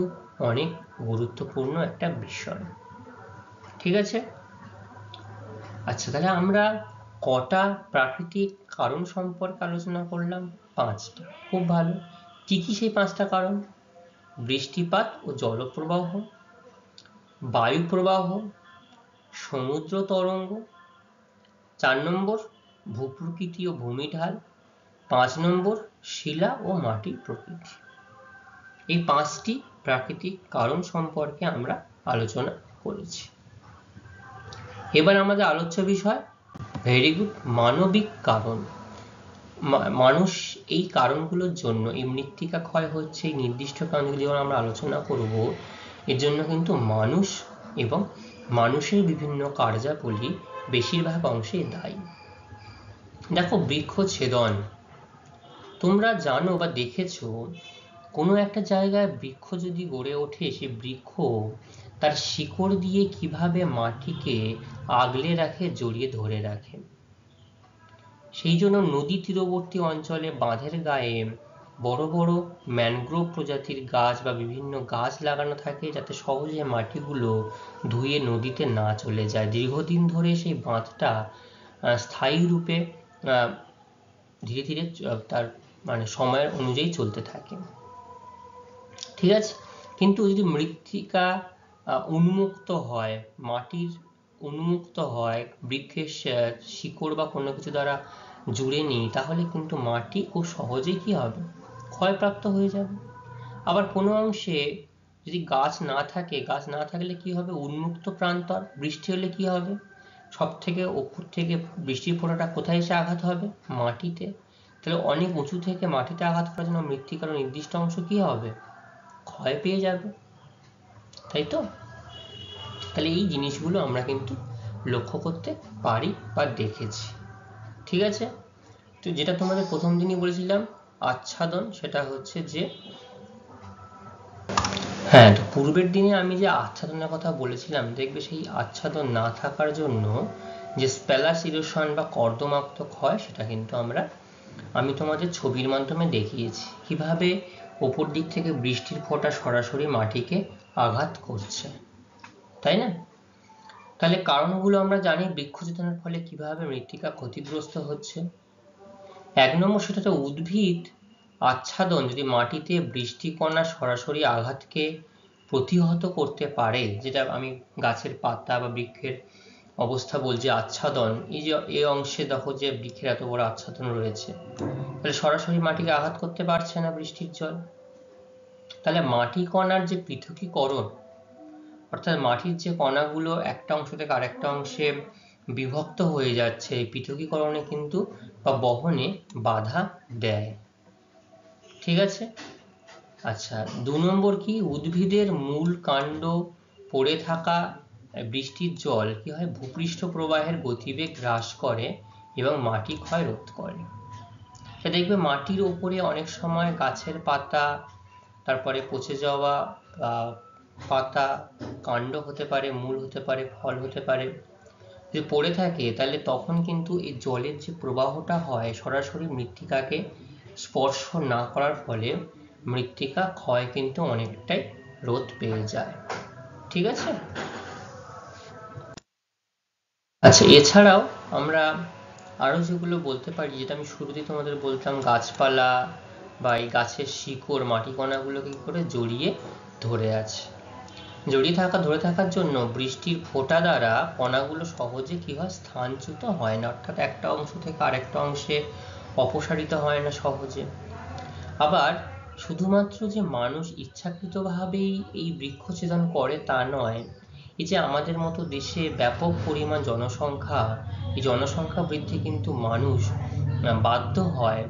অনেক গুরুত্বপূর্ণ একটা বিষয়। ঠিক আছে। আচ্ছা, তাহলে আমরা কটা প্রাকৃতিক কারণ সম্পর্কে আলোচনা করলাম? 5টা। খুব ভালো। কি কি সেই 5টা কারণ? বৃষ্টিপাত ও জলপ্রবাহ, বায়ু প্রবাহ, সমুদ্র তরঙ্গ, 4 নম্বর ভূপ্রকৃতি ও ভূমিঢাল, 5 নম্বর শিলা ও মাটির প্রকৃতি। এই 5টি প্রাকৃতিক কারণ সম্পর্কে আমরা আলোচনা করেছি। এবার আমাদের আলোচ্য বিষয়, ভেরি গুড, মানবিক কারণ। মানুষ এই কারণগুলোর জন্য, এই মৃত্তিকা ক্ষয় হচ্ছে এই নির্দিষ্ট কারণগুলো যখন আমরা আলোচনা করব, এর জন্য কিন্তু মানুষ এবং মানুষের বিভিন্ন কার্যাবলী বেশিরভাগ অংশে দায়ী। দেখো, বৃক্ষছেদন, তোমরা জানো বা দেখেছো, কোনো একটা জায়গায় বৃক্ষ যদি গড়ে ওঠে, সে বৃক্ষ তার শিকড় দিয়ে কিভাবে মাটিকে আগলে রাখে, জড়িয়ে ধরে রাখে। সেই জন্য নদী তীরবর্তী অঞ্চলে বাঁধের গায়ে বড় বড় ম্যানগ্রোভ প্রজাতির গাছ বা বিভিন্ন গাছ লাগানো থাকে, যাতে সহজে মাটিগুলো ধুয়ে নদীতে না চলে যায়। দীর্ঘদিন ধরে সেই বাঁধটা স্থায়ী রূপে ধীরে ধীরে তার সময়ের অনুযায়ী চলতে থাকে। ঠিক আছে। কিন্তু যদি মৃত্তিকা উন্মুক্ত হয়, মাটির উন্মুক্ত হয়, বৃক্ষের শিকড় বা কোনো কিছু দ্বারা জুড়ে নেই, তাহলে কিন্তু মাটি খুব সহজেই কি হবে, ক্ষয়প্রাপ্ত হয়ে যাবে। আবার কোনো অংশে যদি গাছ না থাকে, গাছ না থাকলে কি হবে, উন্মুক্ত প্রান্তর, বৃষ্টি হলে কি হবে, সব থেকে উপর থেকে বৃষ্টির ফোঁটাটা কোথায় এসে আঘাত হবে, মাটিতে। তাহলে অনেক উঁচু থেকে মাটিতে আঘাত করার জন্য মৃত্তিকার নির্দিষ্ট অংশ কি হবে, ক্ষয় পেয়ে যাবে, তাই তো? তাহলে এই জিনিসগুলো আমরা কিন্তু লক্ষ্য করতে পারি বা দেখেছি। ঠিক আছে। তো যেটা তোমাদের প্রথম দিনই বলেছিলাম, আচ্ছাদন, সেটা হচ্ছে যে, হ্যাঁ, তো পূর্বের দিনে আমি যে আচ্ছাদনের কথা বলেছিলাম, দেখবে সেই আচ্ছাদন না থাকার জন্য যে স্প্যালাস ইরোশন বা কর্দমাক্ত ক্ষয়, সেটা কিন্তু আমি তোমাদের ছবির মাধ্যমে দেখিয়েছি কিভাবে ওপর দিক থেকে বৃষ্টির ফোঁটা সরাসরি মাটিকে আঘাত করছে, তাই না? তাহলে কারণগুলো আমরা জানি, বৃক্ষছেদনের ফলে কিভাবে মৃত্তিকা ক্ষতিগ্রস্ত হচ্ছে। 1 নম্বর, সেটা হচ্ছে উদ্ভিদ আচ্ছাদন যদি মাটিতে বৃষ্টিকণা সরাসরি আঘাতকে প্রতিহত করতে পারে, যেটা আমি গাছের পাতা বা বৃক্ষের অবস্থা বলছি, আচ্ছাদন, এই যে এই অংশে দেখো যে বৃক্ষের এত বড় আচ্ছাদন রয়েছে, তাহলে সরাসরি মাটিকে আঘাত করতে পারছে না বৃষ্টির জল। তাহলে মাটি কণার যে পৃথকীকরণ, অর্থাৎ মাটির যে কণাগুলো একটা অংশ থেকে আরেকটা অংশে বিভক্ত হয়ে যাচ্ছে, এই পৃথকীকরণে কিন্তু বা বহনে বাধা দেয়। ঠিক আছে। আচ্ছা, 2 নম্বর কি, উদ্ভিদের মূল কাণ্ড পড়ে থাকা বৃষ্টির জল কি হয়, ভূপৃষ্ঠ প্রবাহের গতিবেগ হ্রাস করে এবং মাটি ক্ষয় রোধ করে। সে দেখবে মাটির ওপরে অনেক সময় গাছের পাতা, তারপরে পচে যাওয়া পাতা, কাণ্ড হতে পারে, মূল হতে পারে, ফল হতে পারে, যদি পড়ে থাকে তাহলে তখন কিন্তু এই জলের যে প্রবাহটা হয় সরাসরি মৃত্তিকাকে স্পর্শ না করার ফলে মৃত্তিকা ক্ষয় কিন্তু অনেকটাই রোধ পেয়ে যায়। ঠিক আছে। আচ্ছা, এছাড়াও আমরা আরো যেগুলো বলতে পারি, যেটা আমি শুরুতেই তোমাদের বলতাম, গাছপালা বা এই গাছের শিকড় মাটি কণাগুলো কি করে জড়িয়ে ধরে আছে। ধরে থাকার জন্য বৃষ্টির ফোঁটা দ্বারা কণাগুলো সহজে কি হয়, স্থানচ্যুত হয় না, অর্থাৎ একটা অংশ থেকে আরেকটা অংশে অপসারিত হয় না সহজে। আবার শুধুমাত্র যে মানুষ ইচ্ছাকৃতভাবেই এই বৃক্ষছেদন করে তা নয়, এই যে আমাদের মতো দেশে ব্যাপক পরিমাণ জনসংখ্যা, এই জনসংখ্যা বৃদ্ধি কিন্তু মানুষ বাধ্য হয়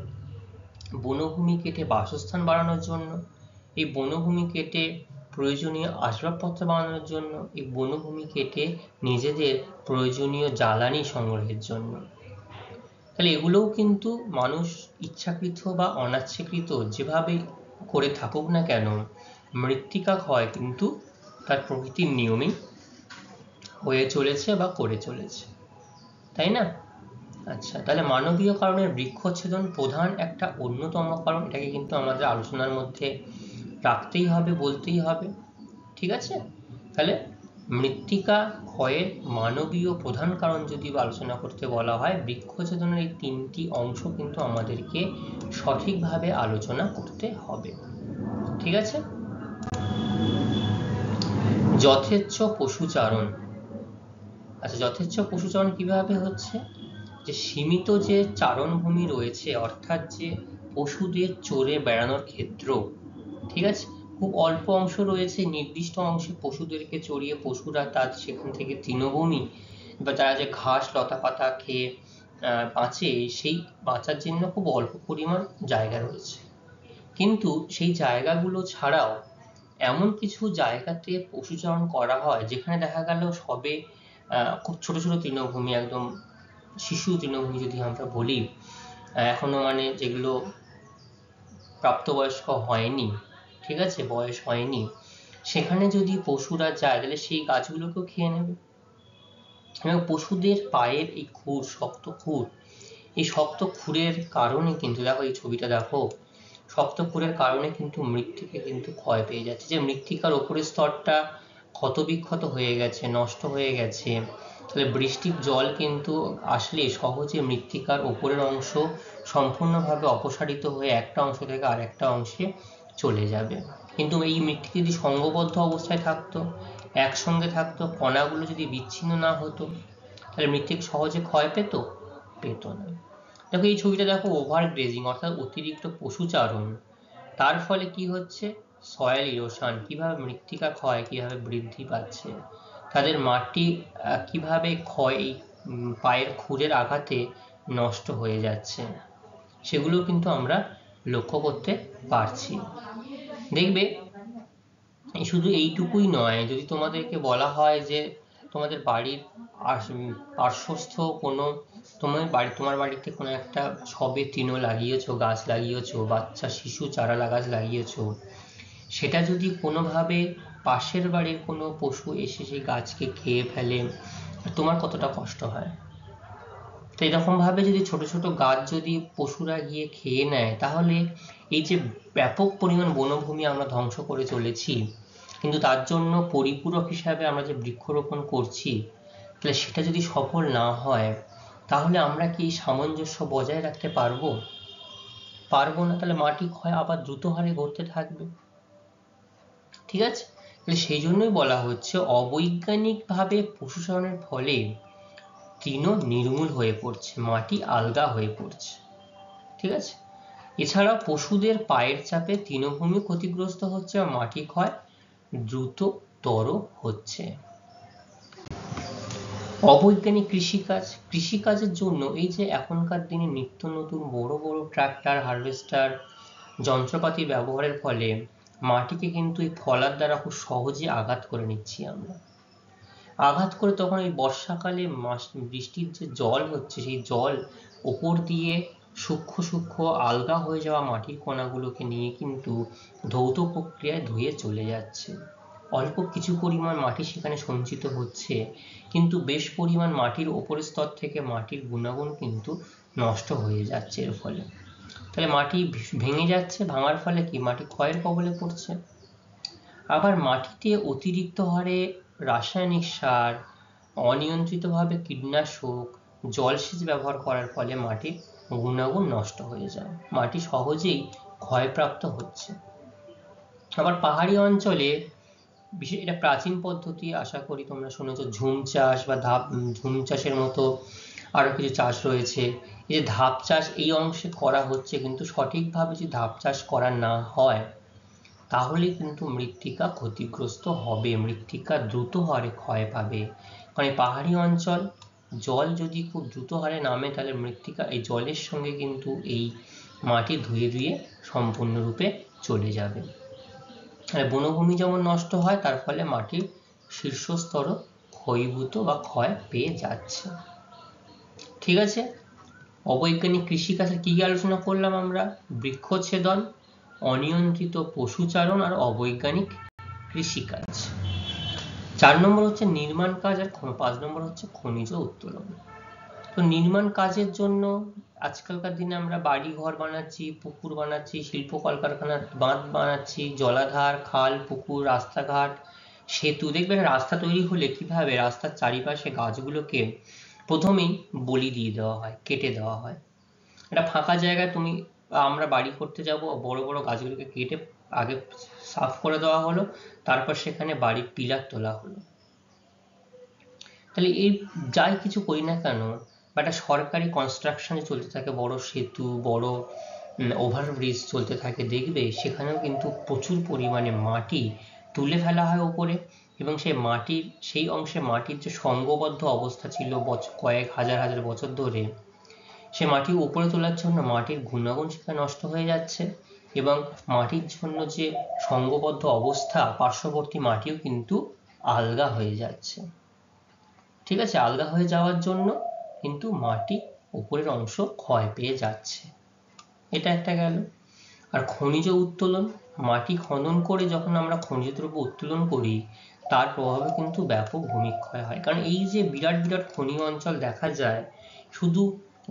বনভূমি কেটে বাসস্থান বাড়ানোর জন্য, এই বনভূমি কেটে প্রয়োজনীয় আসবাবপত্র বানানোর জন্য, এই বনভূমি কেটে নিজেদের প্রয়োজনীয় জ্বালানি সংগ্রহের জন্য। তাহলে এগুলোও কিন্তু মানুষ ইচ্ছাকৃত বা অনিচ্ছাকৃত যেভাবে করে থাকুক না কেন, মৃত্তিকা ক্ষয় কিন্তু তার প্রকৃতির নিয়মেই হয়ে চলেছে বা করে চলেছে, তাই না? আচ্ছা, তাহলে মানবীয় কারণের বৃক্ষচ্ছেদন প্রধান একটা অন্যতম কারণ, এটাকে কিন্তু আমাদের আলোচনার মধ্যে রাখতেই হবে, বলতেই হবে। ঠিক আছে। তাহলে মৃত্তিকা ক্ষয়ের মানবীয় প্রধান কারণ যদি আলোচনা করতে বলা হয়, বৃক্ষচ্ছেদনের এই তিনটি অংশ কিন্তু আমাদেরকে সঠিকভাবে আলোচনা করতে হবে। ঠিক আছে। যথেচ্ছ পশুচারণ। আচ্ছা, যথেচ্ছ পশুচারণ কিভাবে হচ্ছে, যে সীমিত যে চারণভূমি রয়েছে, অর্থাৎ যে পশুদের চড়ে বেড়ানোর ক্ষেত্র, ঠিক আছে, খুব অল্প অংশ রয়েছে, নির্দিষ্ট অংশে পশুদেরকে চড়িয়ে পশুরা তার সেখান থেকে তৃণভূমি বা তারা যে ঘাস লতা পাতা খেয়ে বাঁচে, সেই বাঁচার জন্য খুব অল্প পরিমাণ জায়গা রয়েছে। কিন্তু সেই জায়গাগুলো ছাড়াও এমন কিছু জায়গাতে পশুচারণ করা হয় যেখানে দেখা গেল সবে খুব ছোট ছোট তৃণভূমি, একদম শিশু তৃণভূমি যদি আমরা বলি, এখনো মানে যেগুলো প্রাপ্তবয়স্ক হয়নি, ঠিক আছে, বয়স হয়নি, সেখানে যদি পশুরা যায় তাহলে সেই গাছগুলোকেও খেয়ে নেবে। এবং পশুদের পায়ের এই খুর, শক্ত খুর, এই শক্ত খুরের কারণে কিন্তু, দেখো এই ছবিটা দেখো, শক্ত খুরের কারণে কিন্তু মৃত্তিকা কিন্তু ক্ষয় পেয়ে যাচ্ছে, যে মৃত্তিকার উপরের স্তরটা ক্ষতবিক্ষত হয়ে গেছে, নষ্ট হয়ে গেছে। তাহলে বৃষ্টির জল কিন্তু আসলে সহজে মৃত্তিকার উপরের অংশ সম্পূর্ণভাবে অপসারিত হয়ে একটা অংশ থেকে আরেকটা অংশে চলে যাবে। কিন্তু এই মৃত্তিকা যদি সংঘবদ্ধ অবস্থায় থাকতো, একসঙ্গে থাকতো, কণাগুলো যদি বিচ্ছিন্ন না হতো, তাহলে মৃত্তিকা সহজে ক্ষয় পেত না। দেখো এই ছবিটা দেখো, ওভার গ্রেজিং অর্থাৎ অতিরিক্ত পশুচারণ, তার ফলে কি হচ্ছে, সয়েল ইরোশন, কিভাবে মৃত্তিকা ক্ষয় কিভাবে বৃদ্ধি পাচ্ছে, তাদের মাটি কিভাবে ক্ষয় পায়ের খুরের আঘাতে নষ্ট হয়ে যাচ্ছে, সেগুলো কিন্তু আমরা লক্ষ্য করতে পারছি। দেখবে শুধু এইটুকুই নয়, যদি তোমাদেরকে বলা হয় যে তোমাদের বাড়ির পার্শ্বস্থ কোনো, তোমার বাড়িতে কোনো একটা সবে তৃণ লাগিয়েছো, গাছ লাগিয়েছো, বাচ্চা শিশু চারা গাছ লাগিয়েছো, সেটা যদি কোনোভাবে পাশের বাড়ির কোনো পশু এসে সেই গাছকে খেয়ে ফেলে, তোমার কতটা কষ্ট হয়। তো এরকম ভাবে যদি ছোট ছোট গাছ যদি পশুরা গিয়ে খেয়ে নেয়, তাহলে এই যে ব্যাপক পরিমাণ বনভূমি আমরা ধ্বংস করে চলেছি, কিন্তু তার জন্য পরিপূরক হিসাবে আমরা যে বৃক্ষরোপণ করছি, তাহলে সেটা যদি সফল না হয়, তাহলে আমরা কি সামঞ্জস্য বজায় রাখতে পারবো না। তাহলে মাটি ক্ষয় আবার দ্রুত হারে ঘটতে থাকবে। ঠিক আছে। তাহলে সেই জন্যই বলা হচ্ছে, অবৈজ্ঞানিকভাবে পশুচারণের ফলে তৃণ নির্মূল হয়ে পড়ছে, মাটি আলগা হয়ে পড়ছে। ঠিক আছে। এছাড়া পশুদের পায়ের চাপে তৃণভূমি ক্ষতিগ্রস্ত হচ্ছে, মাটি ক্ষয় দ্রুততর হচ্ছে। অবৈজ্ঞানিক কৃষিকাজের জন্য এই যে এখনকার দিনে নিত্য নতুন বড় বড় ট্রাক্টর, হারভেস্টার যন্ত্রপাতি ব্যবহারের ফলে মাটিকে কিন্তু এই ফলার দ্বারা খুব সহজে আঘাত করে নিচ্ছি আমরা। আঘাত করে তখন এই বর্ষাকালে বৃষ্টির যে জল হচ্ছে, সেই জল ওপর দিয়ে সূক্ষ্ম সূক্ষ্ম আলগা হয়ে যাওয়া মাটির কণাগুলোকে নিয়ে কিন্তু ধৌত প্রক্রিয়ায় ধুয়ে চলে যাচ্ছে। অল্প কিছু পরিমাণ মাটি সেখানে সঞ্চিত হচ্ছে, কিন্তু বেশ পরিমাণ মাটির ওপরের স্তর থেকে মাটির গুণাগুণ কিন্তু নষ্ট হয়ে যাচ্ছে এর ফলে। তাহলে মাটি ভেঙে যাচ্ছে, ভাঙার ফলে কি মাটি ক্ষয়ের কবলে পড়ছে। আবার মাটিতে অতিরিক্ত হারে রাসায়নিক সার, অনিয়ন্ত্রিতভাবে কীটনাশক, জলসেচ ব্যবহার করার ফলে মাটির গুণাগুণ নষ্ট হয়ে যায়, মাটি সহজেই ক্ষয়প্রাপ্ত হচ্ছে। আবার পাহাড়ি অঞ্চলে এটা প্রাচীন পদ্ধতি, আশা করি তোমরা শুনেছো, ঝুম চাষ বা ঝুম চাষের মতো আরো কিছু চাষ রয়েছে। এই যে ধাপ চাষ এই অংশে করা হচ্ছে, কিন্তু সঠিকভাবে যদি ধাপ চাষ করা না হয় তাহলে কিন্তু মৃত্তিকা ক্ষতিগ্রস্ত হবে, মৃত্তিকা দ্রুত হারে ক্ষয় পাবে। কারণ পাহাড়ি অঞ্চল, জল যদি খুব দ্রুত হারে নামে তাহলে মৃত্তিকা এই জলের সঙ্গে কিন্তু এই মাটি ধুয়ে ধুয়ে সম্পূর্ণরূপে চলে যাবে। আর বনভূমি যেমন নষ্ট হয়, তার ফলে মাটির শীর্ষস্তরও ক্ষয়ীভূত বা ক্ষয় পেয়ে যাচ্ছে। ঠিক আছে, অবৈজ্ঞানিক কৃষিকাজে কি আলোচনা করলাম আমরা? বৃক্ষচ্ছেদন, অনিয়ন্ত্রিত পশুচারণ আর অবৈজ্ঞানিক কৃষিকাজ। 4 নম্বর হচ্ছে নির্মাণ কাজ, আর 5 নম্বর হচ্ছে খনিজ উত্তোলন। তো নির্মাণ কাজের জন্য আজকালকার দিনে আমরা বাড়ি ঘর বানাচ্ছি, পুকুর বানাচ্ছি, শিল্প কলকারখানার বাঁধ বানাচ্ছি, জলাধার, খাল, পুকুর, রাস্তাঘাট, সেতু। দেখবেন রাস্তা তৈরি হলে কিভাবে রাস্তার চারিপাশে গাছগুলোকে প্রথমেই বলি দিয়ে দেওয়া হয়, কেটে দেওয়া হয়। একটা ফাঁকা জায়গায় আমরা বাড়ি করতে যাব, বড় বড় গাছগুলোকে কেটে আগে সাফ করে দেওয়া হলো, তারপর সেখানে বাড়ির পিলার তোলা হলো। তাহলে এই যাই কিছু করি না কেন, বা একটা সরকারি কনস্ট্রাকশনে চলতে থাকে, বড় সেতু, বড় ওভারব্রিজ চলতে থাকে, দেখবে সেখানেও কিন্তু প্রচুর পরিমাণে মাটি তুলে ফেলা হয় উপরে, এবং সেই অংশে মাটির যে সংঘবদ্ধ অবস্থা ছিল কয়েক হাজার হাজার বছর ধরে, সে মাটি উপরে তোলার জন্য মাটির গুণাগুণ সেখানে নষ্ট হয়ে যাচ্ছে, এবং মাটির জন্য যে সংঘবদ্ধ অবস্থা, পার্শ্ববর্তী মাটিও কিন্তু আলগা হয়ে যাচ্ছে। ঠিক আছে, আলগা হয়ে যাওয়ার জন্য কিন্তু মাটি উপরের অংশ ক্ষয় পেয়ে যাচ্ছে। এটা একটা গেল। আর খনিজ উত্তোলন, মাটি খনন করে যখন আমরা খনিজ দ্রব্য উত্তোলন করি, তার প্রভাবে কিন্তু ব্যাপক ভূমিক্ষয় হয়। কারণ এই যে বিরাট বিরাট খনি অঞ্চল দেখা যায়, শুধু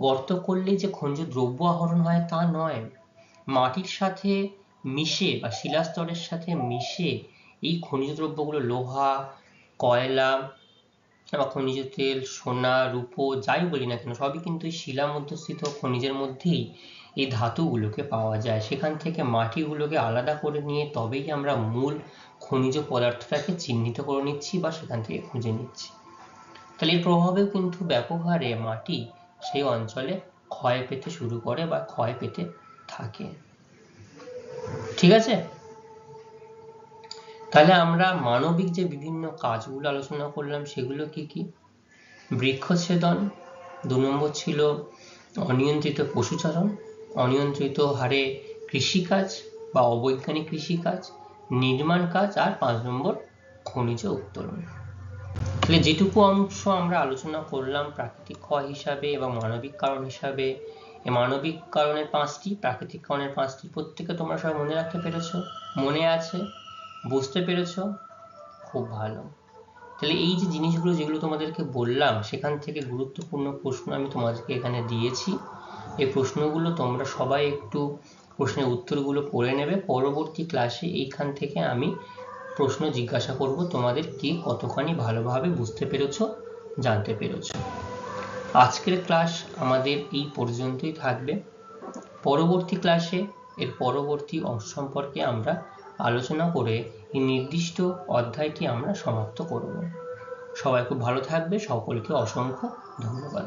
গর্ত করলেই যে খনিজ দ্রব্য আহরণ হয় তা নয়, মাটির সাথে মিশে বা শিলাস্তরের সাথে মিশে এই খনিজ দ্রব্যগুলো, লোহা, কয়লা বা খনিজ তেল, সোনা, রূপো, যাই বলি না কেন, সবই কিন্তু এই শিলা মধ্যস্থিত খনিজের মধ্যেই এই ধাতুগুলোকে পাওয়া যায়। সেখান থেকে মাটিগুলোকে আলাদা করে নিয়ে তবেই আমরা মূল খনিজ পদার্থটাকে চিহ্নিত করে নিচ্ছি বা সেখান থেকে খুঁজে নিচ্ছি। তাহলে এর প্রভাবেও কিন্তু ব্যাপক হারে মাটি সেই অঞ্চলে ক্ষয় পেতে শুরু করে বা ক্ষয় পেতে থাকে। ঠিক আছে, তাহলে আমরা মানবিক যে বিভিন্ন কাজগুলো আলোচনা করলাম সেগুলো কি কি? বৃক্ষচ্ছেদন, 2 নম্বর ছিল অনিয়ন্ত্রিত পশুচারণ, অনিয়ন্ত্রিত হারে কৃষিকাজ বা অবৈজ্ঞানিক কৃষিকাজ, নির্মাণ কাজ, আর 5 নম্বর খনিজ উত্তোলন। তাহলে যেটুকু অংশ আমরা আলোচনা করলাম প্রাকৃতিক ক্ষয় হিসাবে এবং মানবিক কারণ হিসাবে, এই মানবিক কারণের 5টি, প্রাকৃতিক কারণের 5টি, প্রত্যেকে তোমরা সবাই মনে রাখতে পেরেছো? মনে আছে? বুঝতে পেরেছো? খুব ভালো। তাহলে এই যে জিনিসগুলো যেগুলো তোমাদেরকে বললাম, সেখান থেকে গুরুত্বপূর্ণ প্রশ্ন আমি তোমাদেরকে এখানে দিয়েছি। এই প্রশ্নগুলো তোমরা সবাই একটু প্রশ্নের উত্তরগুলো পড়ে নেবে। পরবর্তী ক্লাসে এইখান থেকে আমি প্রশ্ন জিজ্ঞাসা করব, তোমাদের কে কতখানি ভালোভাবে বুঝতে পেরেছো, জানতে পেরেছো। আজকের ক্লাস আমাদের এই পর্যন্তই থাকবে। পরবর্তী ক্লাসে এর পরবর্তী অংশ সম্পর্কে আমরা আলোচনা করে এই নির্দিষ্ট অধ্যায়টি আমরা সমাপ্ত করব। সবাই খুব ভালো থাকবে, সকলকে অসংখ্য ধন্যবাদ।